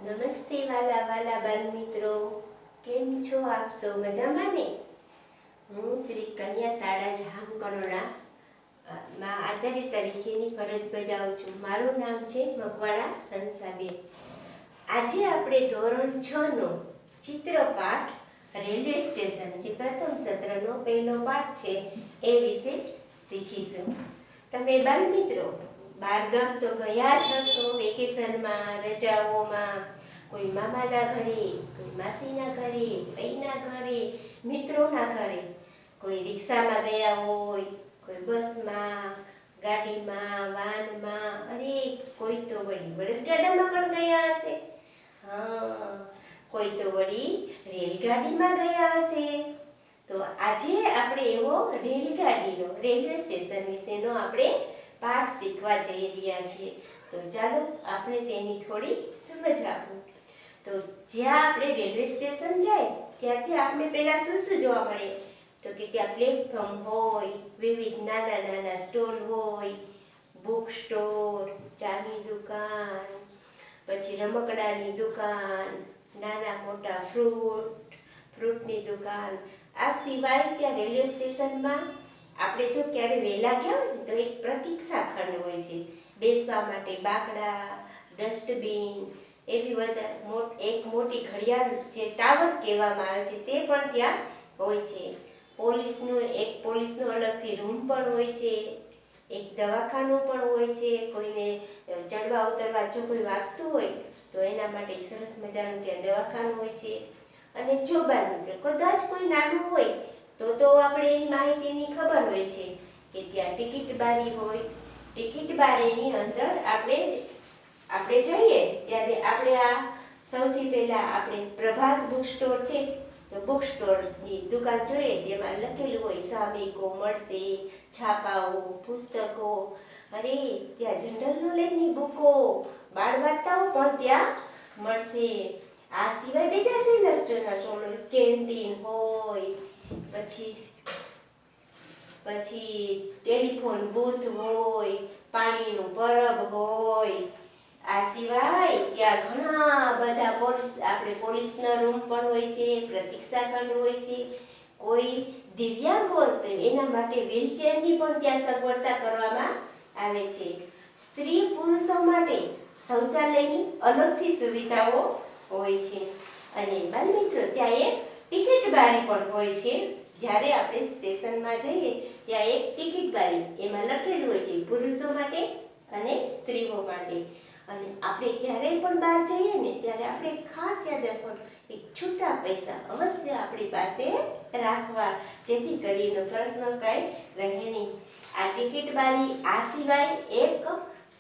નમસ્તે વાલા વાલા બાલ મિત્રો, કેમ છો આપ સૌ? મજામાં ને? હું શ્રી કન્યા શાળા જામકરોડા માં આચાર્ય તરીકેની ફરજ બજાવું છું. મારું નામ છે મકવાણા હંસાબેન. આજે આપણે ધોરણ 6 નો ચિત્રપાઠ રેલવે સ્ટેશન, જે પ્રથમ સત્રનો પહેલો પાઠ છે, એ વિશે શીખીશું. તમે બાલ મિત્રો બહારગામ તો ગયા જ હશો વેકેશનમાં, રજાઓમાં. કોઈ મામાના ઘરે, કોઈ માસીના ઘરે, ભાઈના ઘરે, મિત્રોના ઘરે. કોઈ રિક્ષામાં ગયા હોય, કોઈ બસમાં, ગાડીમાં, વાનમાં, અરે કોઈ તો વળી બળદગાડામાં પણ ગયા હશે. હા, કોઈ તો વળી રેલગાડીમાં ગયા હશે. તો આજે આપણે એવો રેલગાડીનો, રેલવે સ્ટેશન વિશેનો આપણે પાઠ શીખવા જઈ રહ્યા છીએ. તો ચાલો આપણે તેની થોડી સમજ આપું. તો જ્યાં આપણે રેલવે સ્ટેશન જાય ત્યાંથી આપણે પહેલાં શું જોવા મળે? તો કે ત્યાં પ્લેટફોર્મ હોય, વિવિધ નાના નાના સ્ટોલ હોય, બુક સ્ટોર, ચાની દુકાન, પછી રમકડાની દુકાન, નાના મોટા ફ્રૂટની દુકાન. આ સિવાય ત્યાં રેલવે સ્ટેશનમાં આપણે જો ક્યારે વહેલા ગયા હોય ને તો એક પ્રતીક્ષા ખંડ હોય છે. બેસવા માટે બાકડા, ડસ્ટબિન, એવી બધા એક મોટી ઘડિયાળ, જે ટાવર કહેવામાં આવે છે, તે પણ ત્યાં હોય છે. પોલીસનો અલગથી રૂમ પણ હોય છે. એક દવાખાનું પણ હોય છે. કોઈને ચડવા ઉતરવા જો કોઈ વાગતું હોય તો એના માટે સરસ મજાનું ત્યાં દવાખાનું હોય છે. અને જો બાળ મિત્રો કદાચ કોઈ નાનું હોય તો આપણે એની માહિતીની ખબર હોય છે કે ત્યાં ટિકિટ બારી હોય. ટિકિટ બારીની અંદર આપણે જઈએ ત્યારે આપણે આ સૌથી પહેલા આપણે પ્રભાત બુક સ્ટોર છે, તો બુક સ્ટોરની દુકાન જોઈએ, તેમાં લખેલું હોય સામયિકો મળશે, છાપાઓ, પુસ્તકો. અરે ત્યાં જનરલ નોલેજની બુકો, બાળ વાર્તાઓ પણ ત્યાં મળશે. આ સિવાય બીજા સેમેસ્ટરના સ્ટોલ હોય, કેન્ટીન હોય, પછી ટેલિફોન બૂથ હોય, પાણીનું પરબ હોય. આ સિવાય ત્યાં ઘણા બધા પોલીસના રૂમ પણ હોય છે, પ્રતીક્ષા ખંડ હોય છે. કોઈ દિવ્યાંગ હોય તો એના માટે વ્હીલચેરની પણ ત્યાં સગવડતા કરવામાં આવે છે. સ્ત્રી પુરુષો માટે શૌચાલયની અલગથી સુવિધાઓ હોય છે. અને બાળ મિત્રો ત્યાં એક ટિકિટ બારી પણ હોય છે. જ્યારે આપણે સ્ટેશનમાં જઈએ ત્યાં એક ટિકિટ બારી, એમાં લખેલું હોય છે પુરુષો માટે અને સ્ત્રીઓ માટે. અને આપણે જ્યારે પણ બહાર જઈએ ને ત્યારે આપણે ખાસ યાદ રાખવાનું, એક છૂટા પૈસા અવશ્ય આપણી પાસે રાખવા, જેથી કરીને પ્રશ્ન કંઈ રહે નહીં. આ ટિકિટ બારી, આ સિવાય એક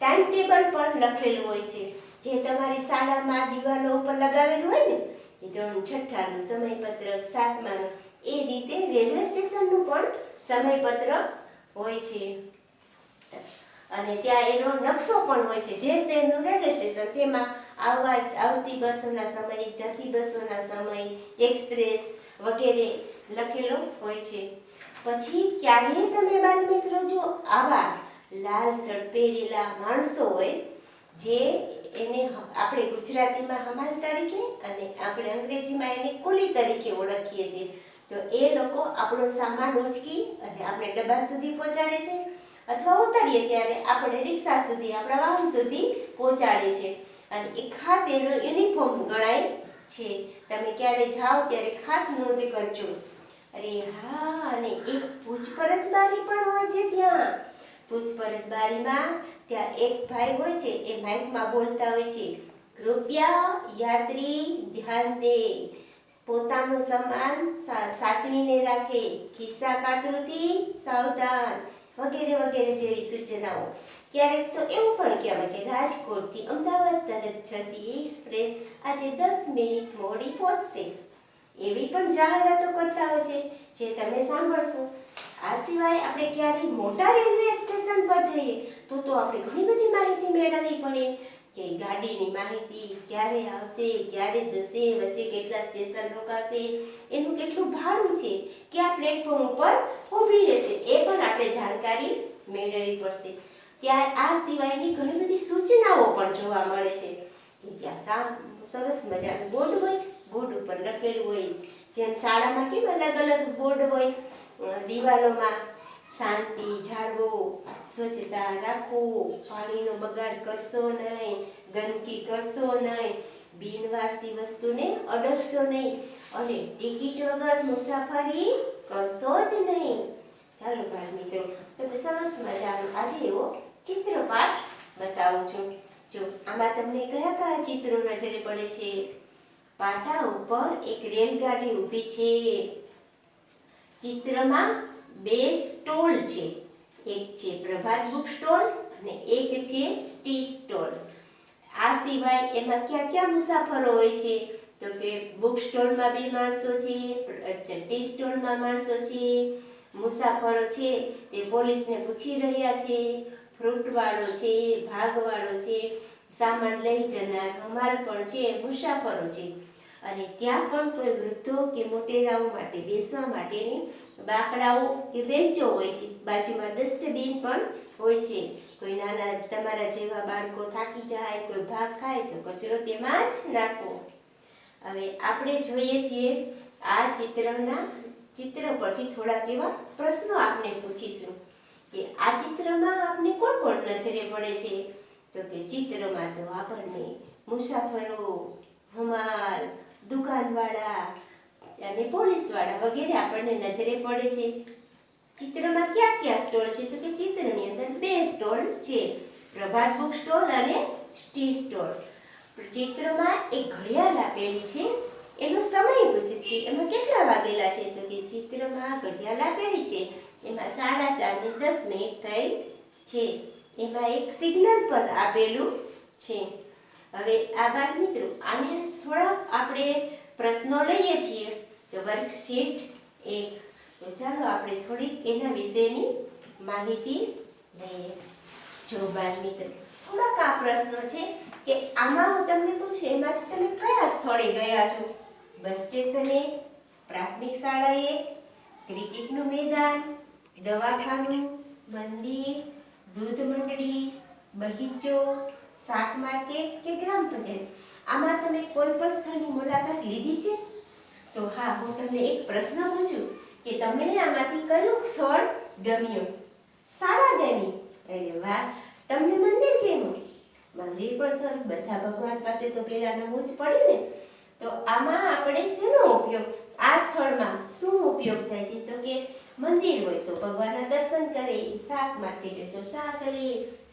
ટાઈમ ટેબલ પણ લખેલું હોય છે, જે તમારી શાળામાં દિવાલો ઉપર લગાવેલું હોય ને, એ ધોરણ 6નું સમયપત્રક, 7માનું, એ રીતે રેલવે સ્ટેશનનું પણ સમયપત્રક હોય છે. અને ત્યાં એનો નકશો પણ હોય છે, જે શહેરનું રેલવે સ્ટેશન, તેમાં આવતી બસોના સમય, જતી બસોના સમય, એક્સપ્રેસ વગેરે લખેલો હોય છે. પછી ક્યારેય તમે બાળ મિત્રો જો આવા લાલ શર્ટ પહેરેલા માણસો હોય, જે એને આપણે ગુજરાતીમાં હમાલ તરીકે અને આપણે અંગ્રેજીમાં એને કુલી તરીકે ઓળખીએ છીએ, તો એ લોકો આપણો સામાન ઉંચકી અને આપણે ડબ્બા સુધી પહોંચાડે છે, અથવા ઉતરીએ ત્યારે આપણે રિક્ષા સુધી, આપણા વાહન સુધી પહોંચાડે છે. અને એ ખાસ એનો યુનિફોર્મ ગણાય છે. તમે ક્યારે જાઓ ત્યારે ખાસ નોંધ કરજો. અરે હા, અને એક પૂછપરછ બારી પણ હોય છે ત્યાં. પૂછપરછ બારીમાં ત્યાં એક ભાઈ હોય છે, એ માઇકમાં બોલતા હોય છે, કૃપયા યાત્રી ધ્યાન દે, પોતાનો સામાન સાચવીને રાખે, ખિસ્સા કાતરુથી સાવધાન, વગેરે વગેરે જેવી સૂચનાઓ. ક્યારેક તો એવું પણ કહેવાય કે રાજકોટથી અમદાવાદ તરફ જતી એક્સપ્રેસ આજે 10 મિનિટ મોડી પહોંચશે. એવી પણ જાહેરાતો કરતા હોય છે, જે તમે સાંભળશો. આ સિવાય આપણે ક્યારેય મોટા રેલવે સ્ટેશન પર જઈએ તો આપણે ઘણી બધી માહિતી મેળવવી પડે, કે ગાડીની માહિતી, ક્યારે આવશે, ક્યારે જશે, વચ્ચે કેટલા સ્ટેશન રોકાશે, એનું કેટલું ભાડું છે, કયા પ્લેટફોર્મ ઉપર ઊભી રહેશે, એ પણ આપણે જાણકારી મેળવવી પડશે. ત્યાં આ સિવાયની ઘણી બધી સૂચનાઓ પણ જોવા મળે છે, કે ત્યાં સરસ મજાનું બોર્ડ હોય, બોર્ડ ઉપર લખેલું હોય, જેમ શાળામાં કેમ અલગ અલગ બોર્ડ હોય, દિવાલોમાં શાંતિ જાળવો, સ્વચ્છતા રાખો, પાણીનો બગાડ કરશો નહીં, ગંદકી કરશો નહીં, બિનવારસી વસ્તુને અડકશો નહીં અને ટિકિટ વગર મુસાફરી કરશો જ નહીં. ચાલો બાળ મિત્રો, તમને સરસ મજાનો આજે એવો ચિત્રપાઠ બતાવું છું. જો આમાં તમને કયા કયા ચિત્રો નજરે પડે છે? પાટા ઉપર એક રેલગાડી ઊભી છે. ચિત્રમાં બે સ્ટોલ છે, એક છે પ્રભાત બુક સ્ટોલ અને એક છે ટી સ્ટોલ. આ સિવાય એમાં ક્યાં ક્યાં મુસાફરો હોય છે? તો કે બુક સ્ટોલમાં બે માણસો છે, ટી સ્ટોલમાં માણસો છે. મુસાફરો છે તે પોલીસને પૂછી રહ્યા છે. ફ્રૂટવાળો છે, ભાગવાળો છે, સામાન લઈ જનાર હમાલ પણ છે, મુસાફરો છે. અને ત્યાં પણ કોઈ વૃદ્ધો કે મોટેરાઓ માટે બેસવા માટેની બાકડાઓ કે બેન્ચો હોય છે. બાજુમાં ડસ્ટબિન પણ હોય છે. કોઈ નાના તમારા જેવા બાળકો થાકી જાય, કોઈ ભાગ ખાય તો કચરો તેમાં જ નાખો. હવે આપણે જોઈએ છીએ આ ચિત્ર પરથી થોડાક એવા પ્રશ્નો આપણે પૂછીશું કે આ ચિત્રમાં આપને કોણ કોણ નજરે પડે છે? તો કે ચિત્રમાં તો આપણને મુસાફરો, હમાલ, દુકાનવાળા અને પોલીસવાળા વગેરે આપણને નજરે પડે છે. ચિત્રમાં ક્યાં ક્યાં સ્ટોલ છે? તો કે ચિત્રની અંદર બે સ્ટોલ છે, પ્રભાત બુક સ્ટોલ અને ટી સ્ટોલ. ચિત્રમાં એક ઘડિયાળ આપેલી છે, એનો સમય પૂછે છે, એમાં કેટલા વાગેલા છે? તો કે ચિત્રમાં ઘડિયાળ આપેલી છે, એમાં 4:30 થઈ છે. એમાં એક સિગ્નલ પર આપેલું છે. હવે આ બાળ મિત્રો, આને થોડા આપણે પ્રશ્નો લઈએ છીએ તો વર્કશીટ 1. તો ચાલો આપણે થોડીક એના વિશેની માહિતી લઈએ. જો બાળ મિત્રો, થોડાક આ પ્રશ્નો છે કે આમાં હું તમને પૂછું એમાંથી તમે કયા સ્થળે ગયા છો? બસ સ્ટેશને, પ્રાથમિક શાળાએ, ક્રિકેટનું મેદાન, દવાખાનું, મંદિર, દૂધ મંડળી, બગીચો, શાક માર્કેટ કે ગ્રામ પંચાયત. આમાં તમે કોઈ પણ સ્થળની મુલાકાત લીધી છે? તો હા, હું તમને એક પ્રશ્ન પૂછું કે તમને આમાંથી કયું સ્થળ ગમ્યું? શાળા ગમી? અરે વાહ! તમને મંદિર ગમ્યું? મંદિર પણ સર બધા ભગવાન પાસે તો પેલા નમવું જ પડે ને. તો આમાં આપણે શેનો ઉપયોગ, આ સ્થળમાં શું ઉપયોગ થાય છે? તો કે મંદિર હોય તો ભગવાનના દર્શન કરે, શાક માર્કેટ હોય તો શાક લે,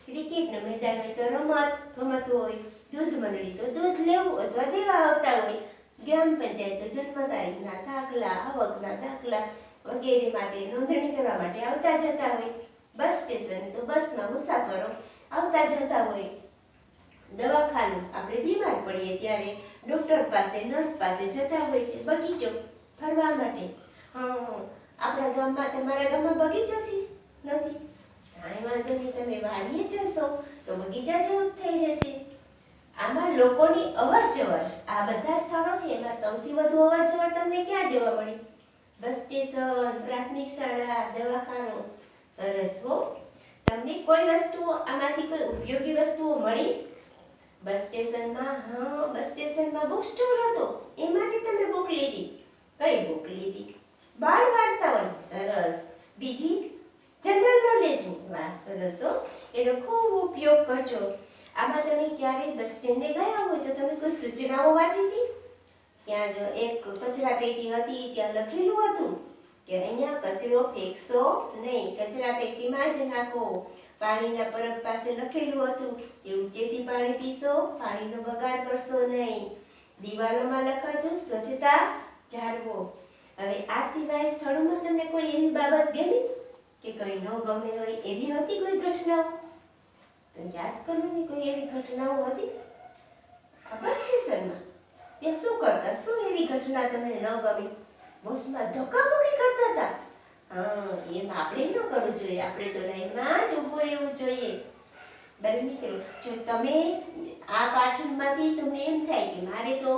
ક્રિકેટનું મેદાન હોય તો રમત ગમત હોય, દૂધ મંડળી તો દૂધ લેવું અથવા દેવા આવતા હોય, ગ્રામ પંચાયત તો જન્મ તારીખના દાખલા, આવકના દાખલા વગેરે માટે નોંધણી કરવા માટે આવતા જતા હોય, બસ સ્ટેશન તો બસમાં મુસાફરો આવતા જતા હોય, દવાખાનું આપણે બીમાર પડીએ ત્યારે ડોક્ટર પાસે, નર્સ પાસે જતા હોય છે, બગીચો ફરવા માટે. આપણા ગામમાં, તમારા ગામમાં બગીચો છે? નથી? કાંઈ વાંધો નહીં, તમે વાડીએ જશો તો બગીચા જેવું થઈ રહેશે. આમાં લોકોની અવર જવર, આ બધા સ્થળો છે એમાં સૌથી વધુ અવર જવર તમને ક્યાં જોવા મળે? બસ સ્ટેશન, પ્રાથમિક શાળા, દવાખાનું. સરસ હો! તમને કોઈ વસ્તુઓ આમાંથી કોઈ ઉપયોગી વસ્તુઓ મળી? બસ સ્ટેશનમાં, બસ સ્ટેશનમાં બુક સ્ટોર હતો, એમાંથી તમે બુક લીધી. કઈ બુક લીધી? બાળ વાર્તાઓની. સરસ. બીજી? જનરલ નોલેજની. વાહ, સરસ હો! એનો ખૂબ ઉપયોગ કરજો. આમાં તમે ક્યારેય બસ સ્ટેન્ડે ગયા હોય તો તમે કોઈ સૂચનાઓ વાંચી હતી? ત્યાં એક કચરા પેટી હતી, ત્યાં લખેલું હતું કે અહીંયા કચરો ફેંકશો નહીં, કચરા પેટીમાં જ નાખો. પાણીના પરબ પાસે લખેલું હતું કે ઊંચેથી પાણી પીશો, પાણીનો બગાડ કરશો નહીં. દિવાલોમાં લખાતું સ્વચ્છતા જાળવો. હવે આ સિવાય સ્થળોમાં તમને કોઈ એવી બાબત ગમી કે કઈ ન ગમે હોય એવી હતી કોઈ ઘટનાઓ? તો યાદ કરો ને, કોઈ એવી ઘટનાઓ હતી? આ બસ સ્ટેશનમાં ત્યાં શું કરતા? શું એવી ઘટના તમને ન ગમી? બસમાં ધક્કામુક્કી કરતા હતા? એમ આપણે ન કરવું જોઈએ, આપણે તો લાઈનમાં જ ઊભું રહેવું જોઈએ. બરાબર મિત્રો, જો તમે આ પાઠમાંથી તમને એમ થાય કે મારે તો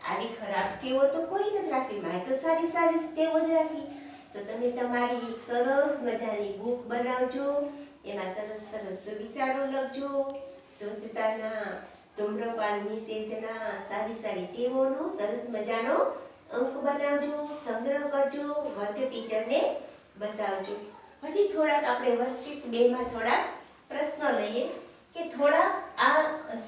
આવી ખરાબ ટેવો તો કોઈ નથી રાખી, મારે તો સારી સારી ટેવો જ રાખી, તો તમે તમારી એક સરસ મજાની બુક બનાવજો. એમાં સરસ સરસ વિચારો લખજો, સ્વચ્છતાના, ધૂમ્રપાન નિષેધના સારી સારી ટેવોનો સરસ મજાનો અંક બનાવજો, સંગ્રહ કરજો, વર્ગ ટીચરને બતાવજો. હજી થોડાક આપણે વર્કશીટ 2 માં થોડાક પ્રશ્નો લઈએ કે થોડા આ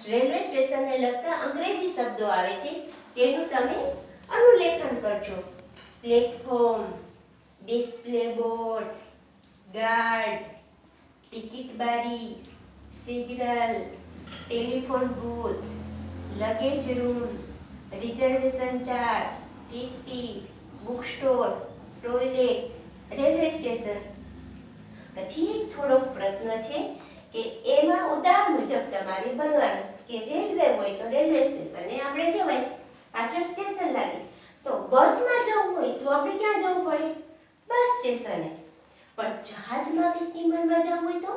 રેલવે સ્ટેશનને લગતા અંગ્રેજી શબ્દો આવે છે તેનું તમે અનુલેખન કરજો. Platform, display board, guard, ticket બારી, signal, telephone booth, luggage room, reservation chart, TT, book store, toilet, railway station. પછી એક થોડો પ્રશ્ન છે કે એમાં ઉદાહરણ મુજબ તમારે ભરવાનું કે રેલવે હોય તો રેલવે સ્ટેશને આપણે જવાય, પાછળ સ્ટેશન લાગે. તો બસમાં જવું હોય તો આપણે ક્યાં જવું પડે? બસ સ્ટેશને. પણ જહાજમાં કે સ્ટીમરમાં જવું હોય તો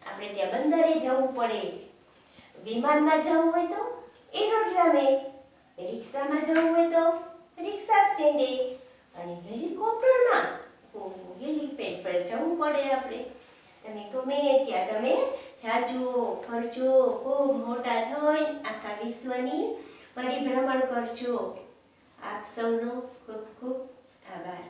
આપણે ત્યાં બંદરે જવું પડે. વિમાનમાં જવું હોય તો એરોડ્રમે, રિક્ષામાં જવું હોય તો રિક્ષા સ્ટેન્ડે, અને હેલિકોપ્ટરમાં હેલિપેડ પર જવું પડે આપણે. તમે ગમે ત્યાં તમે જાજો, ફરજો, ખૂબ મોટા થઈને આખા વિશ્વની પરિભ્રમણ કરજો. આપ સૌનો ખૂબ ખૂબ આભાર.